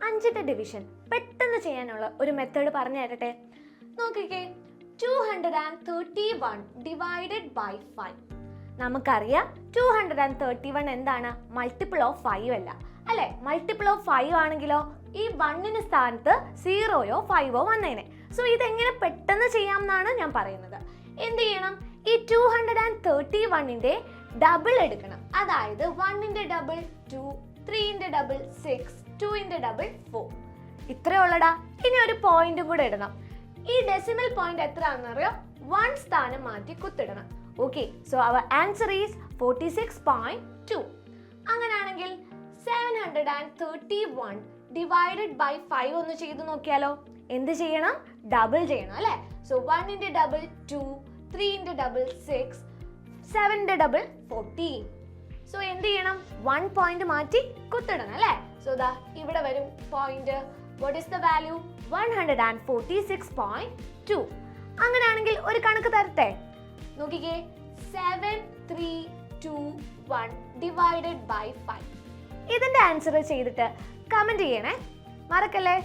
അഞ്ചിന്റെ ഡിവിഷൻ പെട്ടെന്ന് ചെയ്യാനുള്ള ഒരു മെത്തേഡ് പറഞ്ഞു തരട്ടെ. നോക്കിക്കേ, 231 ഡിവൈഡഡ് ബൈ 5. നമുക്കറിയാം 231 എന്താണ്? മൾട്ടിപ്പിൾ ഓഫ് 5 അല്ല അല്ലെ? മൾട്ടിപ്പിൾ ഓഫ് 5 ആണെങ്കിലോ ഈ 1ന് സ്ഥാനത്ത് 0യോ 5ഓ വന്നേനെ. സോ ഇതെങ്ങനെ പെട്ടെന്ന് ചെയ്യാം എന്നാണ് ഞാൻ പറയുന്നത്. എന്ത് ചെയ്യണം? ഈ 231ന്റെ ഡബിൾ എടുക്കണം. അതായത് 1ന്റെ ഡബിൾ 2, 3ന്റെ ഡബിൾ 6, 2ന്റെ ഡബിൾ 4. ഇത്രയേ ഉള്ളടാ. ഇനി ഒരു പോയിന്റും കൂടെ ഇടണം. ഈ ഡെസിമൽ പോയിന്റ് എത്ര ആണെന്നറിയോ? 1 സ്ഥാനം മാറ്റി കുത്തിടണം. Okay, so our answer is 46.2. അങ്ങനെയാണെങ്കിൽ 731 ഡിവൈഡഡ് ബൈ 5 ഒന്ന് ചെയ്ത് നോക്കിയാലോ? എന്ത് ചെയ്യണം? ഡബിൾ ചെയ്യണം അല്ലേ? സോ 1ന്റെ ഡബിൾ 2, 3ന്റെ ഡബിൾ 6, 7ന്റെ ഡബിൾ 14. സോ എന്ത് ചെയ്യണം? 1 പോയിന്റ് മാറ്റി കുത്തിടണം അല്ലേ? സോ ദാ ഇവിടെ വരും point. What is the value? 146.2. അങ്ങനെയാണെങ്കിൽ ഒരു കണക്ക് തരട്ടെ. നോക്കിക്കേ, 7321 ഡിവൈഡഡ് ബൈ 5. ഇതിന്റെ ആൻസർ ചെയ്തിട്ട് കമന്റ് ചെയ്യണേ, മറക്കല്ലേ.